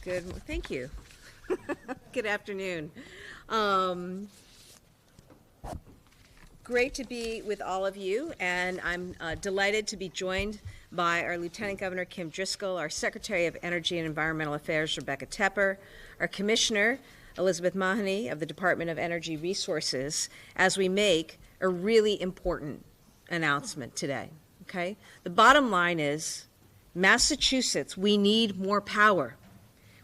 Thank you. Good afternoon. Great to be with all of you, and I'm delighted to be joined by our Lieutenant Governor Kim Driscoll, our Secretary of Energy and Environmental Affairs Rebecca Tepper, our Commissioner Elizabeth Mahoney of the Department of Energy Resources, as we make a really important announcement today. Okay? The bottom line is, Massachusetts, we need more power.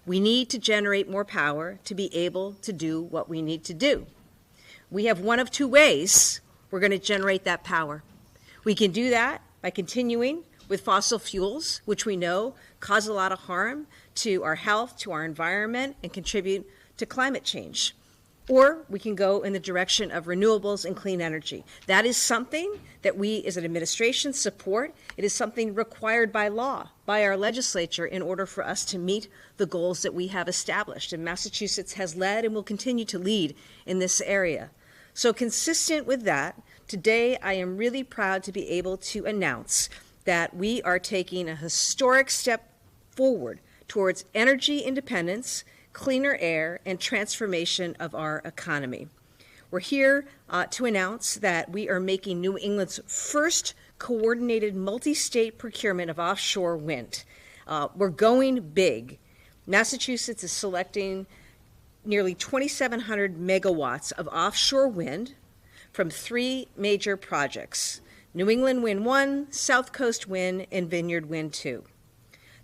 We need to generate more power to be able to do what we need to do. We have one of two ways we're going to generate that power. We can do that by continuing with fossil fuels, which we know cause a lot of harm to our health, to our environment, and contribute to climate change. Or we can go in the direction of renewables and clean energy. That is something that we as an administration support. It is something required by law, by our legislature, in order for us to meet the goals that we have established. And Massachusetts has led and will continue to lead in this area. So consistent with that, today I am really proud to be able to announce that we are taking a historic step forward towards energy independence, cleaner air, and transformation of our economy. We're here to announce that we are making New England's first coordinated multi-state procurement of offshore wind. We're going big. Massachusetts is selecting nearly 2,700 megawatts of offshore wind from three major projects: New England Wind 1, South Coast Wind, and Vineyard Wind 2.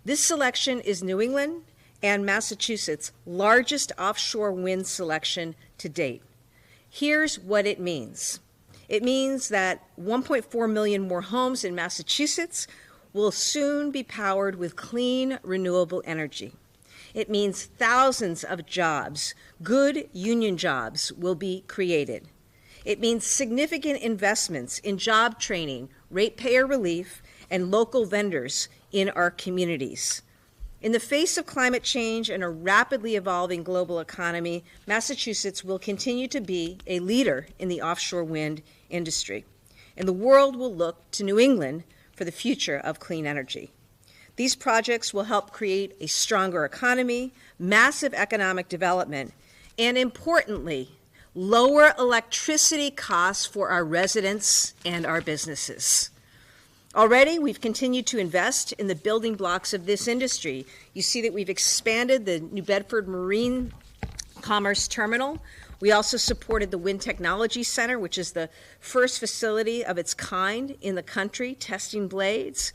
This selection is New England and Massachusetts' largest offshore wind selection to date. Here's what it means. It means that 1.4 million more homes in Massachusetts will soon be powered with clean, renewable energy. It means thousands of jobs, good union jobs, will be created. It means significant investments in job training, ratepayer relief, and local vendors in our communities. In the face of climate change and a rapidly evolving global economy, Massachusetts will continue to be a leader in the offshore wind industry. And the world will look to New England for the future of clean energy. These projects will help create a stronger economy, massive economic development, and importantly, lower electricity costs for our residents and our businesses. Already, we've continued to invest in the building blocks of this industry. You see that we've expanded the New Bedford Marine Commerce Terminal. We also supported the Wind Technology Center, which is the first facility of its kind in the country, testing blades.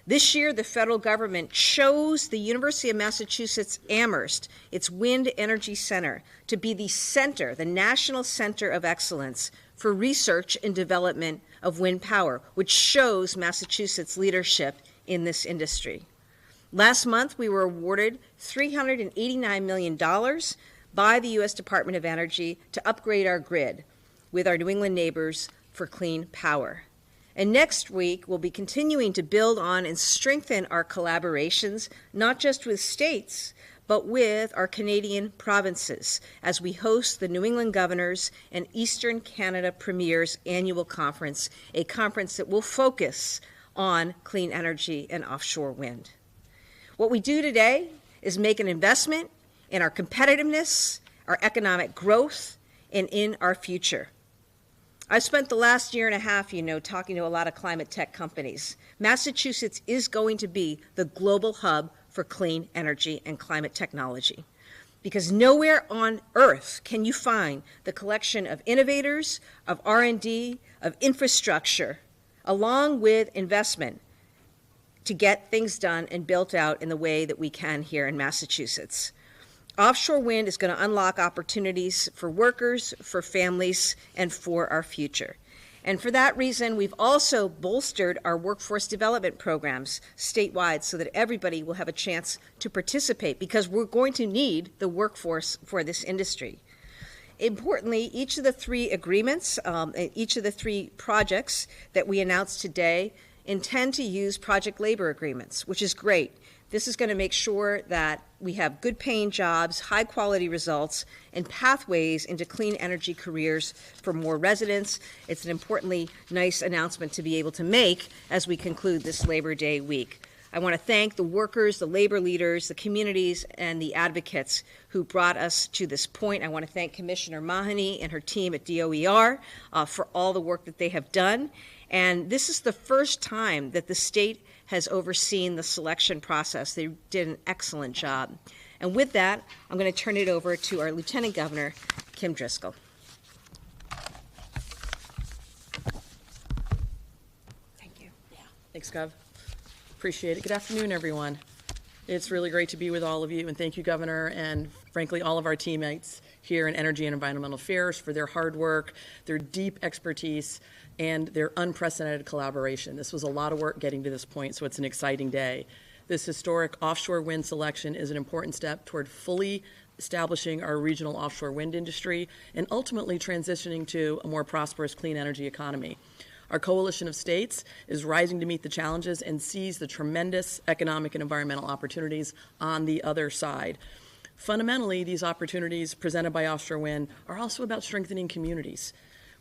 This year, the federal government chose the University of Massachusetts Amherst, its Wind Energy Center, to be the center, the national center of excellence for research and development of wind power, which shows Massachusetts' leadership in this industry. Last month, we were awarded $389 million by the U.S. Department of Energy to upgrade our grid with our New England neighbors for clean power. And next week, we'll be continuing to build on and strengthen our collaborations, not just with states, but with our Canadian provinces, as we host the New England Governors and Eastern Canada Premiers Annual Conference, a conference that will focus on clean energy and offshore wind. What we do today is make an investment in our competitiveness, our economic growth, and in our future. I've spent the last year and a half, talking to a lot of climate tech companies. Massachusetts is going to be the global hub for clean energy and climate technology, because nowhere on earth can you find the collection of innovators, of R&D, of infrastructure, along with investment to get things done and built out in the way that we can here in Massachusetts. Offshore wind is going to unlock opportunities for workers, for families, and for our future. And for that reason, we've also bolstered our workforce development programs statewide so that everybody will have a chance to participate, because we're going to need the workforce for this industry. Importantly, each of the three agreements, each of the three projects that we announced today intend to use project labor agreements, which is great. This is going to make sure that we have good paying jobs, high quality results, and pathways into clean energy careers for more residents. It's an importantly nice announcement to be able to make as we conclude this Labor Day week. I want to thank the workers, the labor leaders, the communities, and the advocates who brought us to this point. I want to thank Commissioner Mahoney and her team at DOER for all the work that they have done. And this is the first time that the state has overseen the selection process. They did an excellent job. And with that, I'm going to turn it over to our Lieutenant Governor, Kim Driscoll. Thank you. Yeah. Thanks, Gov. Appreciate it. Good afternoon, everyone. It's really great to be with all of you, and thank you, Governor, and frankly, all of our teammates here in Energy and Environmental Affairs for their hard work, their deep expertise, and their unprecedented collaboration. This was a lot of work getting to this point, so it's an exciting day. This historic offshore wind selection is an important step toward fully establishing our regional offshore wind industry and ultimately transitioning to a more prosperous clean energy economy. Our coalition of states is rising to meet the challenges and sees the tremendous economic and environmental opportunities on the other side. Fundamentally, these opportunities presented by offshore wind are also about strengthening communities.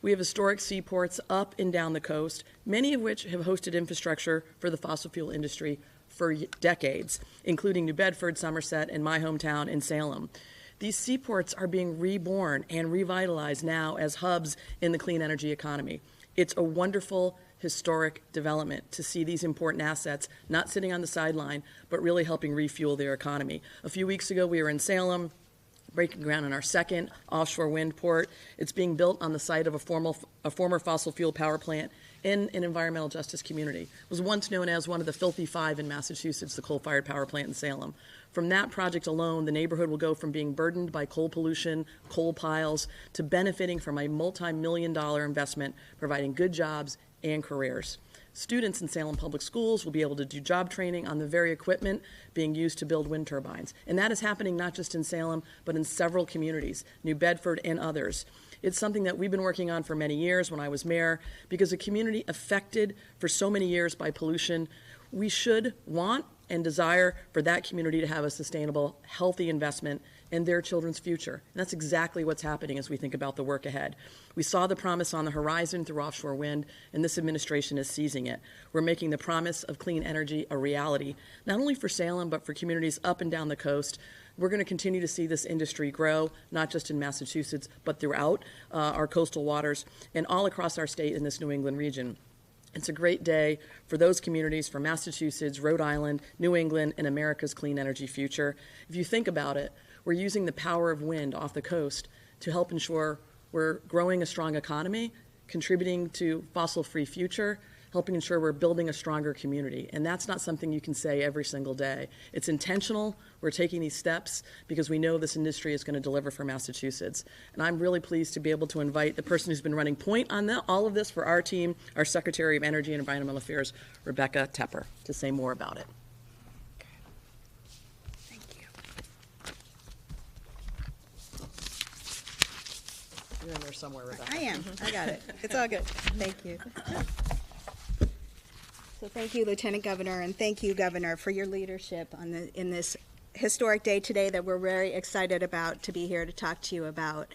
We have historic seaports up and down the coast, many of which have hosted infrastructure for the fossil fuel industry for decades, including New Bedford, Somerset, and my hometown in Salem. These seaports are being reborn and revitalized now as hubs in the clean energy economy. It's a wonderful, historic development to see these important assets not sitting on the sideline, but really helping refuel their economy. A few weeks ago, we were in Salem, breaking ground on our second offshore wind port. It's being built on the site of a former fossil fuel power plant in an environmental justice community. It was once known as one of the filthy five in Massachusetts, the coal-fired power plant in Salem. From that project alone, the neighborhood will go from being burdened by coal pollution, coal piles, to benefiting from a multi-million-dollar investment, providing good jobs and careers. Students in Salem Public Schools will be able to do job training on the very equipment being used to build wind turbines. And that is happening not just in Salem, but in several communities, New Bedford and others. It's something that we've been working on for many years when I was mayor, because a community affected for so many years by pollution, we should want and desire for that community to have a sustainable, healthy investment in their children's future. And that's exactly what's happening as we think about the work ahead. We saw the promise on the horizon through offshore wind, and this administration is seizing it. We're making the promise of clean energy a reality, not only for Salem, but for communities up and down the coast. We're going to continue to see this industry grow, not just in Massachusetts, but throughout our coastal waters and all across our state in this New England region. It's a great day for those communities, for Massachusetts, Rhode Island, New England, and America's clean energy future. If you think about it, we're using the power of wind off the coast to help ensure we're growing a strong economy, contributing to fossil-free future, helping ensure we're building a stronger community. And that's not something you can say every single day. It's intentional. We're taking these steps because we know this industry is going to deliver for Massachusetts. And I'm really pleased to be able to invite the person who's been running point on all of this for our team, our Secretary of Energy and Environmental Affairs, Rebecca Tepper, to say more about it. Thank you. You're in there somewhere, Rebecca. I am. I got it. It's all good. Thank you. So thank you, Lieutenant Governor, and thank you, Governor, for your leadership in this historic day today that we're very excited about to be here to talk to you about.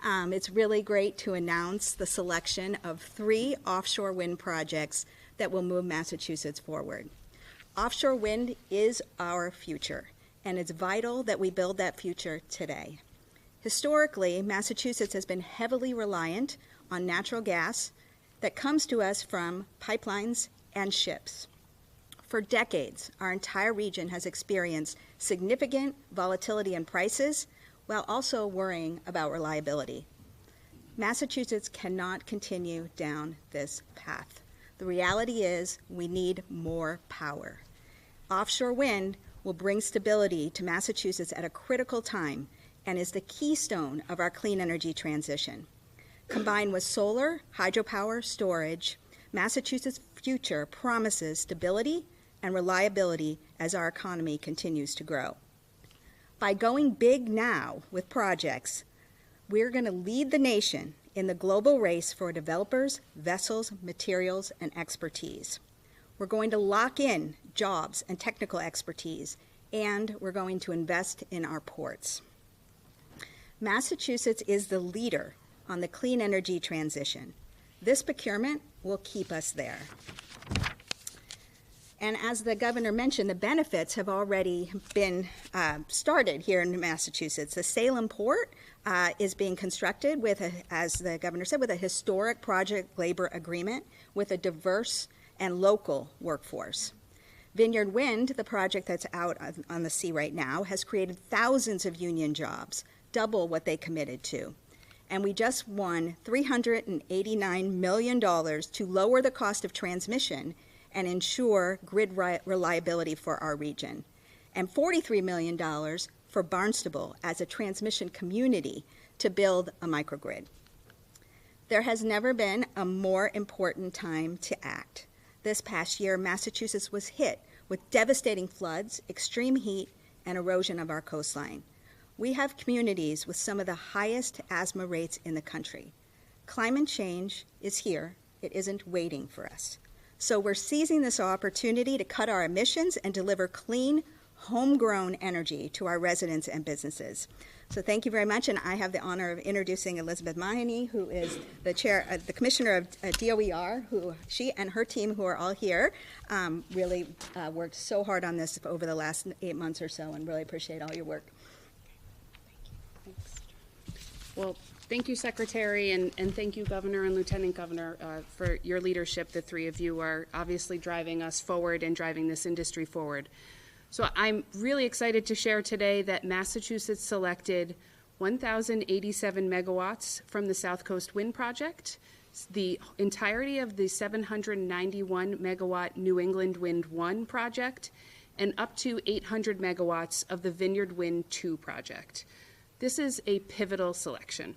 It's really great to announce the selection of 3 offshore wind projects that will move Massachusetts forward. Offshore wind is our future, and it's vital that we build that future today. Historically, Massachusetts has been heavily reliant on natural gas that comes to us from pipelines and ships. For decades, our entire region has experienced significant volatility in prices while also worrying about reliability. Massachusetts cannot continue down this path. The reality is we need more power. Offshore wind will bring stability to Massachusetts at a critical time and is the keystone of our clean energy transition. Combined with solar, hydropower, storage, Massachusetts' future promises stability and reliability as our economy continues to grow. By going big now with projects, we're going to lead the nation in the global race for developers, vessels, materials, and expertise. We're going to lock in jobs and technical expertise, and we're going to invest in our ports. Massachusetts is the leader on the clean energy transition. This procurement will keep us there. And as the governor mentioned, the benefits have already been started here in Massachusetts. The Salem Port is being constructed with, as the governor said, with a historic project labor agreement with a diverse and local workforce. Vineyard Wind, the project that's out on the sea right now, has created thousands of union jobs, double what they committed to. And we just won $389 million to lower the cost of transmission and ensure grid reliability for our region, and $43 million for Barnstable as a transmission community to build a microgrid. There has never been a more important time to act. This past year, Massachusetts was hit with devastating floods, extreme heat, and erosion of our coastline. We have communities with some of the highest asthma rates in the country. Climate change is here. It isn't waiting for us. So we're seizing this opportunity to cut our emissions and deliver clean, homegrown energy to our residents and businesses. So thank you very much, and I have the honor of introducing Elizabeth Mahoney, who is the chair, the commissioner of DOER, who she and her team, who are all here, really worked so hard on this over the last 8 months or so, and really appreciate all your work. Well, thank you, Secretary, and thank you, Governor and Lieutenant Governor, for your leadership. The three of you are obviously driving us forward and driving this industry forward. So I'm really excited to share today that Massachusetts selected 1,087 megawatts from the South Coast Wind Project, the entirety of the 791 megawatt New England Wind 1 project, and up to 800 megawatts of the Vineyard Wind 2 project. This is a pivotal selection,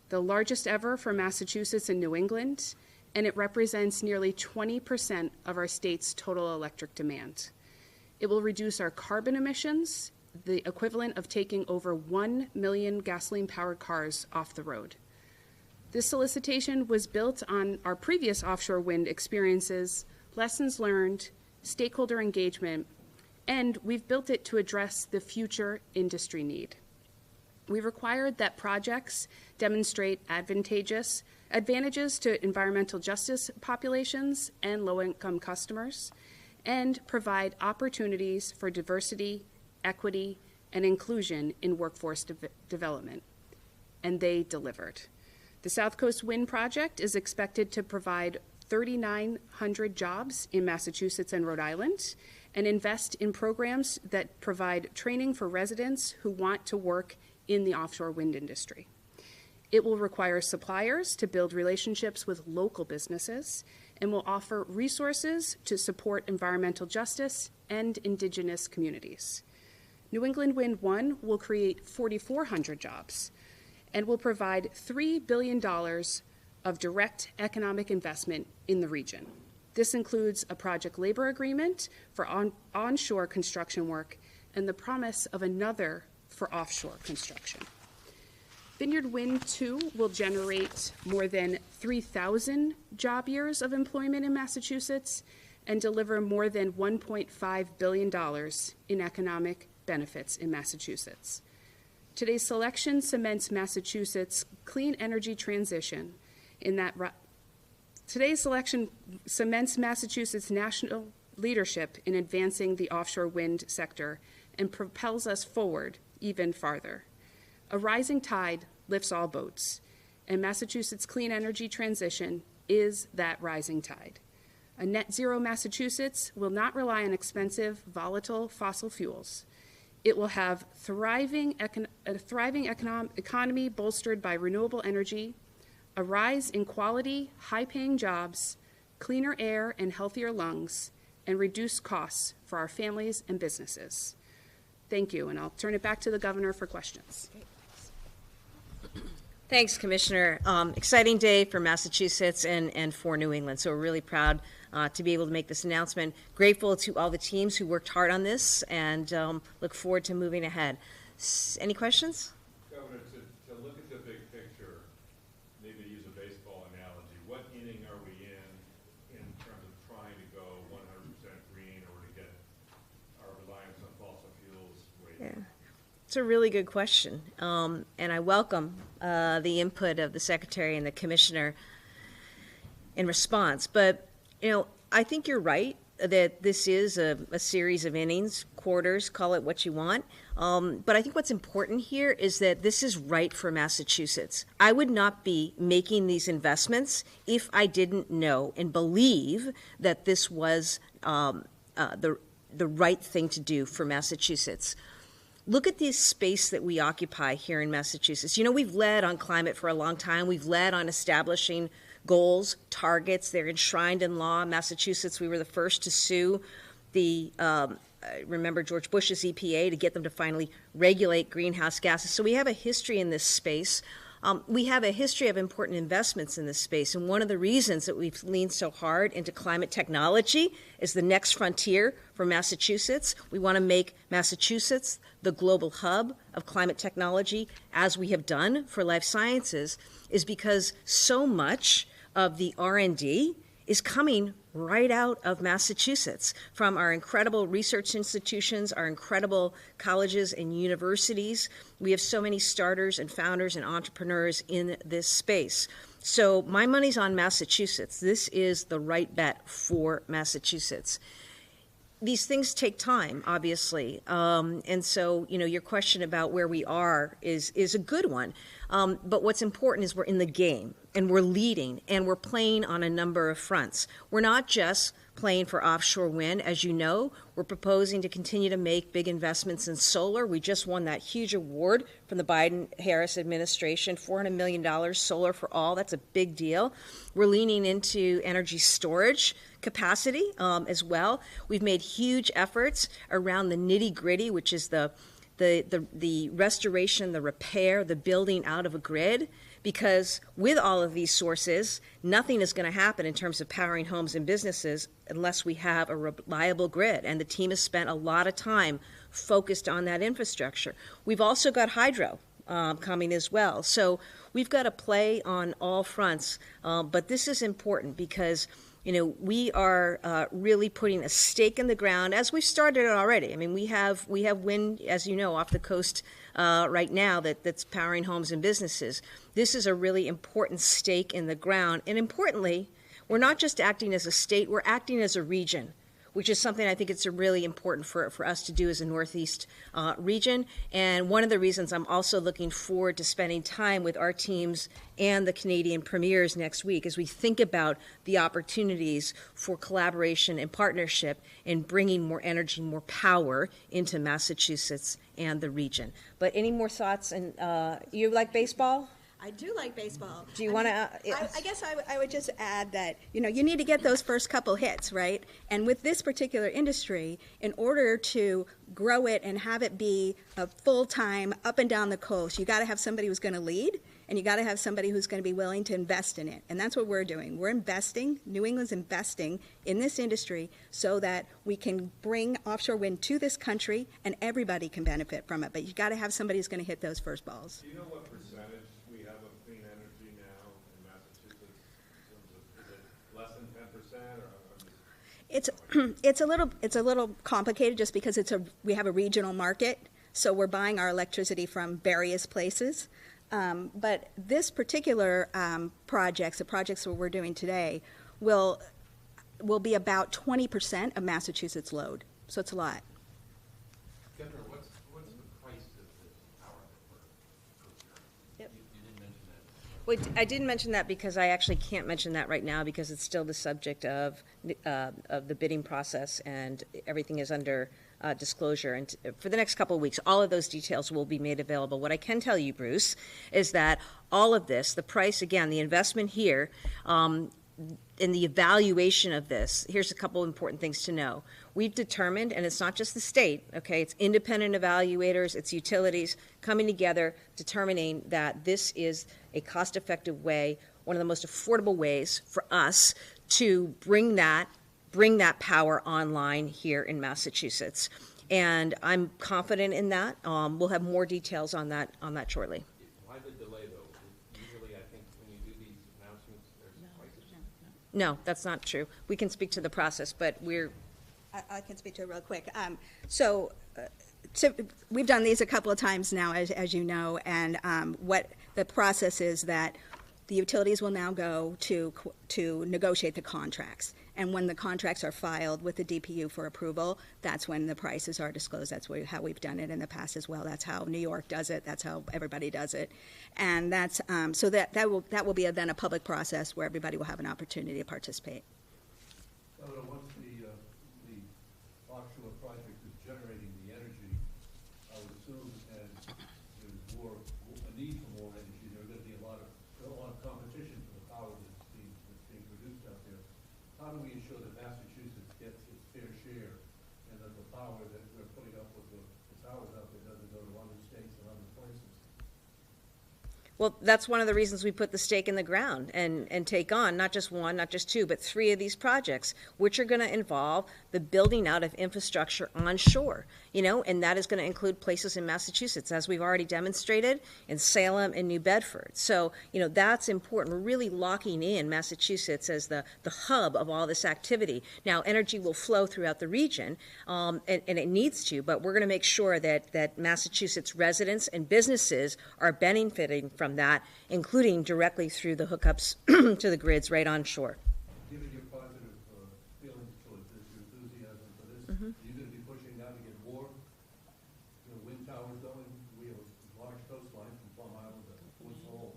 the largest ever for Massachusetts and New England, and it represents nearly 20% of our state's total electric demand. It will reduce our carbon emissions, the equivalent of taking over 1 million gasoline-powered cars off the road. This solicitation was built on our previous offshore wind experiences, lessons learned, stakeholder engagement, and we've built it to address the future industry need. We required that projects demonstrate advantages to environmental justice populations and low-income customers, and provide opportunities for diversity, equity, and inclusion in workforce development. And they delivered. The South Coast Wind Project is expected to provide 3,900 jobs in Massachusetts and Rhode Island, and invest in programs that provide training for residents who want to work in the offshore wind industry. It will require suppliers to build relationships with local businesses and will offer resources to support environmental justice and indigenous communities. New England Wind 1 will create 4,400 jobs and will provide $3 billion of direct economic investment in the region. This includes a project labor agreement for onshore construction work and the promise of another for offshore construction. Vineyard Wind 2 will generate more than 3,000 job years of employment in Massachusetts and deliver more than $1.5 billion in economic benefits in Massachusetts. Today's selection cements Massachusetts' clean energy transition in that today's selection cements Massachusetts' national leadership in advancing the offshore wind sector and propels us forward even farther. A rising tide lifts all boats, and Massachusetts' clean energy transition is that rising tide. A net zero Massachusetts will not rely on expensive, volatile fossil fuels. It will have a thriving economy bolstered by renewable energy, a rise in quality, high-paying jobs, cleaner air and healthier lungs, and reduced costs for our families and businesses. Thank you, and I'll turn it back to the governor for questions. Thanks, Commissioner. Exciting day for Massachusetts and for New England, so we're really proud to be able to make this announcement. Grateful to all the teams who worked hard on this, and look forward to moving ahead. Any questions? Governor, to look at the big picture, maybe use a baseball analogy, what inning are we in terms of trying to go 100% green or to get our reliance on fossil fuels way down? Yeah. It's a really good question, and I welcome the input of the Secretary and the Commissioner in response. But, you know, I think you're right. that this is a series of innings, quarters, call it what you want. But I think what's important here is that this is right for Massachusetts. I would not be making these investments if I didn't know and believe that this was the right thing to do for Massachusetts. Look at the space that we occupy here in Massachusetts. You know, we've led on climate for a long time. We've led on establishing goals, targets. They're enshrined in law. Massachusetts, we were the first to sue the, remember George Bush's EPA to get them to finally regulate greenhouse gases. So we have a history in this space. We have a history of important investments in this space, and one of the reasons that we've leaned so hard into climate technology is the next frontier for Massachusetts. We want to make Massachusetts the global hub of climate technology, as we have done for life sciences, is because so much of the R&D is coming right out of Massachusetts from our incredible research institutions, our incredible colleges and universities. We have so many starters and founders and entrepreneurs in this space. So my money's on Massachusetts. This is the right bet for Massachusetts. These things take time, obviously, and so, you know, your question about where we are is a good one. But what's important is we're in the game, and we're leading, and we're playing on a number of fronts. We're not just playing for offshore wind. As you know, we're proposing to continue to make big investments in solar. We just won that huge award from the Biden-Harris administration, $400 million solar for all. That's a big deal. We're leaning into energy storage capacity as well. We've made huge efforts around the nitty-gritty, which is the restoration, the repair, the building out of a grid, because with all of these sources, nothing is going to happen in terms of powering homes and businesses unless we have a reliable grid, and the team has spent a lot of time focused on that infrastructure. We've also got hydro coming as well, so we've got to play on all fronts, but this is important because, you know, we are really putting a stake in the ground, as we've started already. I mean, we have wind, as you know, off the coast right now that's powering homes and businesses. This is a really important stake in the ground. And importantly, we're not just acting as a state, we're acting as a region, which is something I think it's really important for us to do as a Northeast region. And one of the reasons I'm also looking forward to spending time with our teams and the Canadian premiers next week as we think about the opportunities for collaboration and partnership in bringing more energy, more power into Massachusetts and the region. But any more thoughts? And you like baseball? I do like baseball. Do you want to? I guess I would just add that, you know, you need to get those first couple hits, right? And with this particular industry, in order to grow it and have it be a full-time up and down the coast, you got to have somebody who's going to lead, and you got to have somebody who's going to be willing to invest in it. And that's what we're doing. We're investing, New England's investing in this industry so that we can bring offshore wind to this country and everybody can benefit from it. But you got to have somebody who's going to hit those first balls. Do you know what percentage we have of clean energy now in Massachusetts? In terms of, is it less than 10%? Or It's a little complicated just because we have a regional market, so we're buying our electricity from various places. But this particular the projects that we're doing today, will be about 20% of Massachusetts load. So it's a lot. Governor, what's the price of this power that we're procuring? Yep. You didn't mention that. Well, I didn't mention that because I actually can't mention that right now because it's still the subject of the bidding process, and everything is under disclosure. And for the next couple of weeks, all of those details will be made available. What I can tell you, Bruce, is that all of this, the price, again, the investment here, in the evaluation of this, here's a couple important things to know. We've determined, and it's not just the state, okay, it's independent evaluators, it's utilities coming together, determining that this is a cost-effective way, one of the most affordable ways for us to bring that power online here in Massachusetts. And I'm confident in that. We'll have more details on that shortly. Why the delay, though? Usually, I think when you do these announcements, there's prices. No, that's not true. We can speak to the process, but I can speak to it real quick. So we've done these a couple of times now, as you know, and what the process is that the utilities will now go to negotiate the contracts. And when the contracts are filed with the DPU for approval, that's when the prices are disclosed. That's how we've done it in the past as well. That's how New York does it. That's how everybody does it. And that's so that will be then a public process where everybody will have an opportunity to participate. Once the offshore project is generating the energy, I would assume as there's a need for more energy, there's going to be a lot of competition for the power that's being produced out there. How do we ensure that Massachusetts gets its fair share and that the power that we're putting up with the towers out there doesn't go to other states and other places? Well, that's one of the reasons we put the stake in the ground and take on not just one, not just two, but 3 of these projects, which are going to involve the building out of infrastructure onshore, and that is going to include places in Massachusetts, as we've already demonstrated, in Salem and New Bedford. So, that's important. We're really locking in Massachusetts as the hub of all this activity. Now, energy will flow throughout the region, and it needs to, but we're going to make sure that Massachusetts residents and businesses are benefiting from that, including directly through the hookups to the grids right onshore. Given your positive feelings towards this, your enthusiasm for this, are you going to be pushing now to get more wind towers going? We have a large coastline from Plum Island to Woods Hole.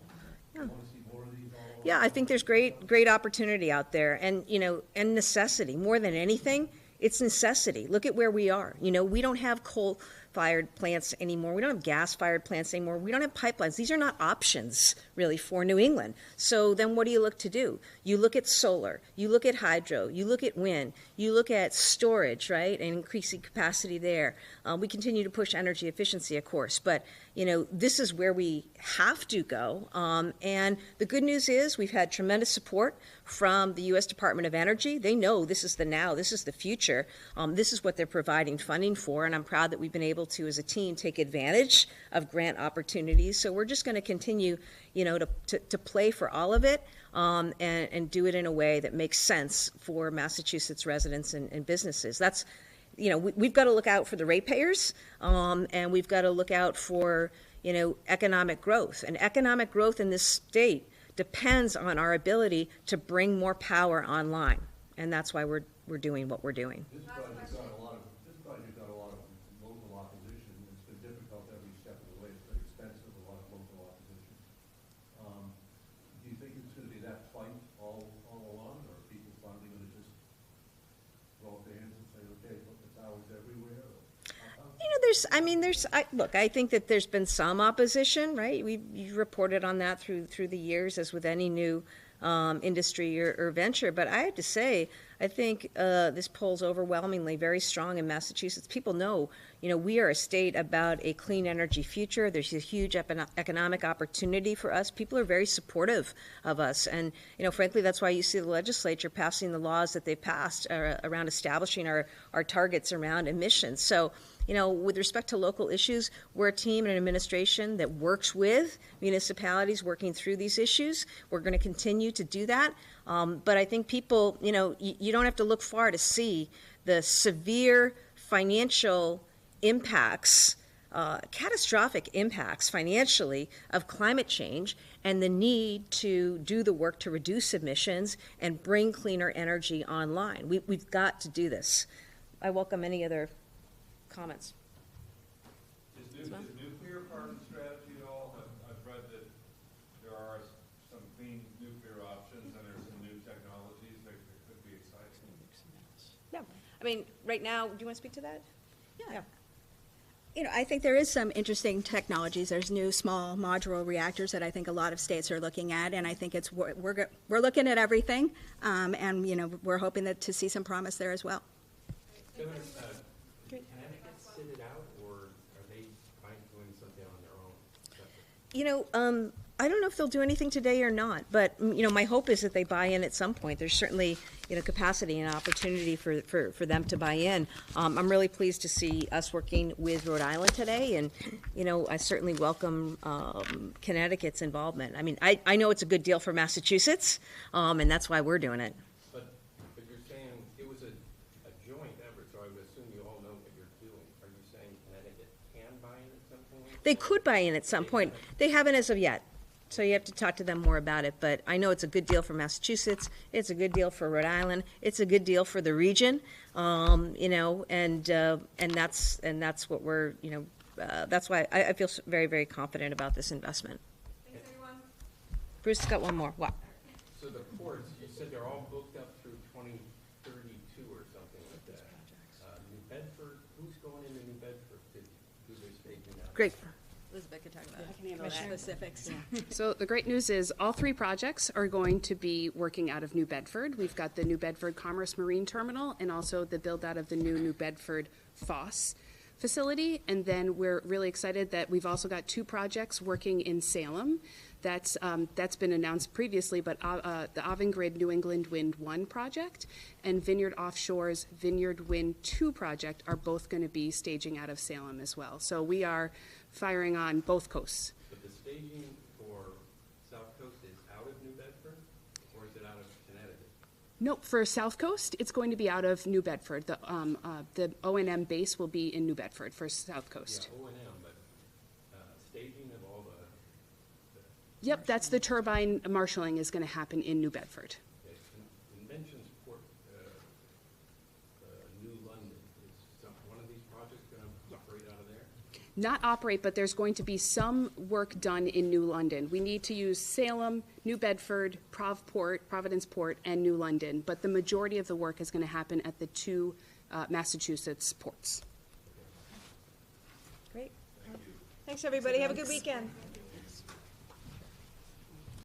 You want to see more of these all over? Yeah, I think there's great opportunity out there, and necessity more than anything. It's necessity. Look at where we are. We don't have coal-fired plants anymore. We don't have gas-fired plants anymore. We don't have pipelines. These are not options, really, for New England. So then what do you look to do? You look at solar. You look at hydro. You look at wind. You look at storage, right, and increasing capacity there. We continue to push energy efficiency, of course, but, this is where we have to go. And the good news is we've had tremendous support from the U.S. Department of Energy. They know this is the now, this is the future. This is what they're providing funding for, and I'm proud that we've been able to, as a team, take advantage of grant opportunities. So we're just going to continue, to play for all of it, and do it in a way that makes sense for Massachusetts residents and businesses. That's, we've got to look out for the ratepayers, and we've got to look out for, economic growth. And economic growth in this state depends on our ability to bring more power online, and that's why we're doing what we're doing. This project got a lot of local opposition. It's been difficult every step of the way. It's been expensive, a lot of local opposition. Do you think it's going to be that fight all along, or are people finally going to just throw up their hands and say, okay, look, the tower's everywhere? I think that there's been some opposition, right? You've reported on that through the years, as with any new industry or venture. But I have to say, I think this poll's overwhelmingly very strong in Massachusetts. People know, we are a state about a clean energy future. There's a huge economic opportunity for us. People are very supportive of us. And, frankly, that's why you see the legislature passing the laws that they passed around establishing our targets around emissions. So, with respect to local issues, we're a team and an administration that works with municipalities working through these issues. We're going to continue to do that. But I think people, you don't have to look far to see the severe financial impacts, catastrophic impacts financially of climate change and the need to do the work to reduce emissions and bring cleaner energy online. We've got to do this. I welcome any other comments. Is nuclear part of the strategy at all? I've read that there are some clean nuclear options and there's some new technologies that could be exciting. Yeah. Right now, do you want to speak to that? Yeah. I think there is some interesting technologies. There's new small modular reactors that I think a lot of states are looking at, and I think we're looking at everything, and we're hoping to see some promise there as well. Governor, can Connecticut sit it out, or are they doing something on their own? I don't know if they'll do anything today or not, but my hope is that they buy in at some point. There's certainly capacity and opportunity for them to buy in. I'm really pleased to see us working with Rhode Island today, and I certainly welcome Connecticut's involvement. I know it's a good deal for Massachusetts, and that's why we're doing it. But you're saying it was a joint effort, so I would assume you all know what you're doing. Are you saying Connecticut can buy in at some point? They could buy in at some point. They haven't as of yet. So you have to talk to them more about it, but I know it's a good deal for Massachusetts, it's a good deal for Rhode Island, it's a good deal for the region, you know, and that's what we're, you know, that's why I feel very, very confident about this investment. Thanks, everyone. Bruce has got one more. Wow. So the ports, you said they're all booked up through 2032 or something like that. New Bedford, who's going into New Bedford to do their staging out? Great. Elizabeth could talk about Commissioner. specifics. So the great news is all three projects are going to be working out of New Bedford. We've got the New Bedford Commerce Marine Terminal and also the build out of the new Bedford Foss facility. And then we're really excited that we've also got two projects working in Salem. That's been announced previously, but the Avangrid New England Wind 1 project and Vineyard Offshore's Vineyard Wind 2 project are both going to be staging out of Salem as well. So we are firing on both coasts. But the staging for South Coast is out of New Bedford, or is it out of Connecticut? No, for South Coast, it's going to be out of New Bedford. The O&M base will be in New Bedford for South Coast. Yeah, O&M, but staging of all the Yep, that's the turbine marshaling is going to happen in New Bedford. it mentions port, New London. Is one of these projects going to operate out of there? Not operate, but there's going to be some work done in New London. We need to use Salem, New Bedford, Providence Port, and New London, but the majority of the work is going to happen at the two Massachusetts ports. Great. Thanks, everybody. Have a good weekend.